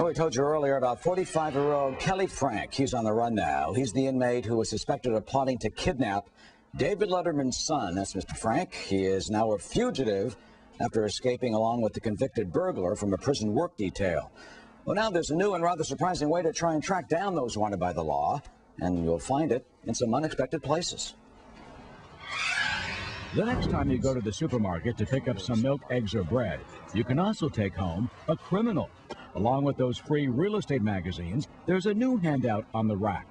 Well, we told you earlier about 45-year-old Kelly Frank. He's on the run now. He's the inmate who was suspected of plotting to kidnap David Letterman's son. That's Mr. Frank. He is now a fugitive after escaping along with the convicted burglar from a prison work detail. Well, now there's a new and rather surprising way to try and track down those wanted by the law, and you'll find it in some unexpected places. The next time you go to the supermarket to pick up some milk, eggs, or bread, you can also take home a criminal. Along with those free real estate magazines, there's a new handout on the rack,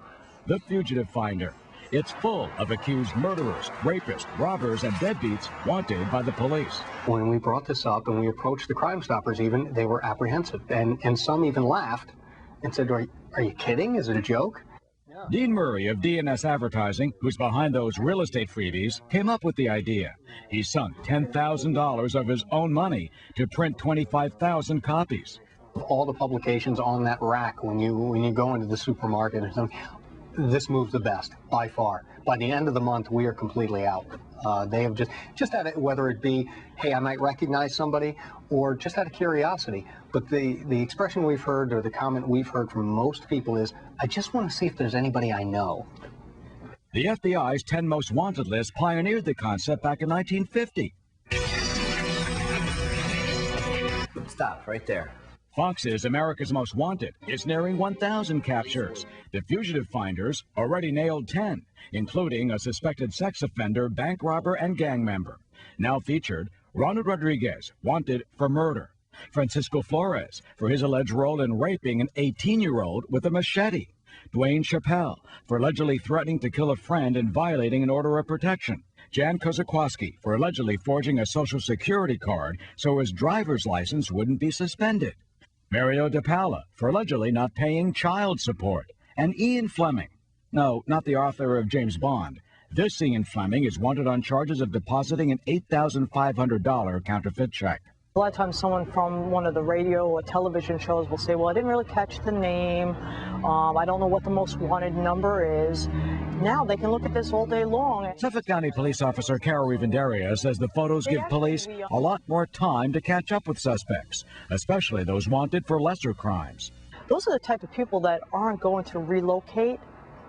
The Fugitive Finder. It's full of accused murderers, rapists, robbers, and deadbeats wanted by the police. When we brought this up and we approached the Crime Stoppers even, they were apprehensive. And some even laughed and said, are you kidding? Is it a joke? Dean Murray of DNS Advertising, who's behind those real estate freebies, came up with the idea. He sunk $10,000 of his own money to print 25,000 copies. All the publications on that rack, when you go into the supermarket or something, this moves the best by far. By the end of the month, we are completely out. They have just out of, whether it be, hey, I might recognize somebody, or just out of curiosity. But the expression we've heard, or the comment we've heard from most people is, I just want to see if there's anybody I know. The FBI's 10 Most Wanted list pioneered the concept back in 1950. Stop right there. Fox's America's Most Wanted is nearing 1,000 captures. The Fugitive Finders already nailed 10, including a suspected sex offender, bank robber, and gang member. Now featured, Ronald Rodriguez, wanted for murder. Francisco Flores, for his alleged role in raping an 18-year-old with a machete. Dwayne Chappelle, for allegedly threatening to kill a friend and violating an order of protection. Jan Kozakowski, for allegedly forging a Social Security card so his driver's license wouldn't be suspended. Mario DePaula, for allegedly not paying child support. And Ian Fleming. No, not the author of James Bond. This Ian Fleming is wanted on charges of depositing an $8,500 counterfeit check. A lot of times someone from one of the radio or television shows will say, well, I didn't really catch the name. I don't know what the most wanted number is. Now they can look at this all day long. Suffolk County Police Officer Carol Rivendaria says the photos give police a lot more time to catch up with suspects, especially those wanted for lesser crimes. Those are the type of people that aren't going to relocate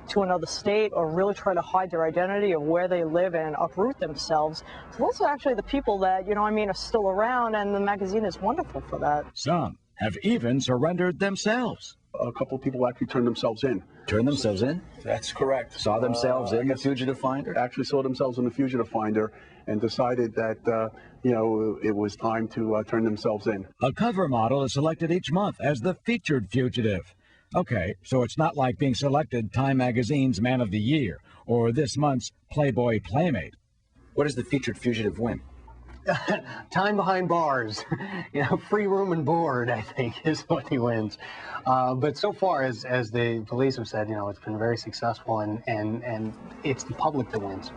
to another state or really try to hide their identity of where they live and uproot themselves. So those are actually the people that, are still around, and the magazine is wonderful for that. Some have even surrendered themselves. A couple of people actually turned themselves in. Turned themselves in? That's correct. Saw themselves in the Fugitive Finder? Actually saw themselves in the Fugitive Finder and decided that, it was time to turn themselves in. A cover model is selected each month as the featured fugitive. Okay, so it's not like being selected Time Magazine's Man of the Year or this month's Playboy Playmate. What does the featured fugitive win? Time behind bars, free room and board, I think, is what he wins. But so far, as the police have said, it's been very successful, and it's the public that wins.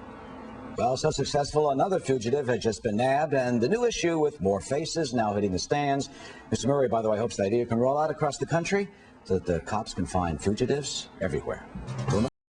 Well, so successful, another fugitive has just been nabbed, and the new issue with more faces now hitting the stands. Mr. Murray, by the way, hopes the idea can roll out across the country so that the cops can find fugitives everywhere.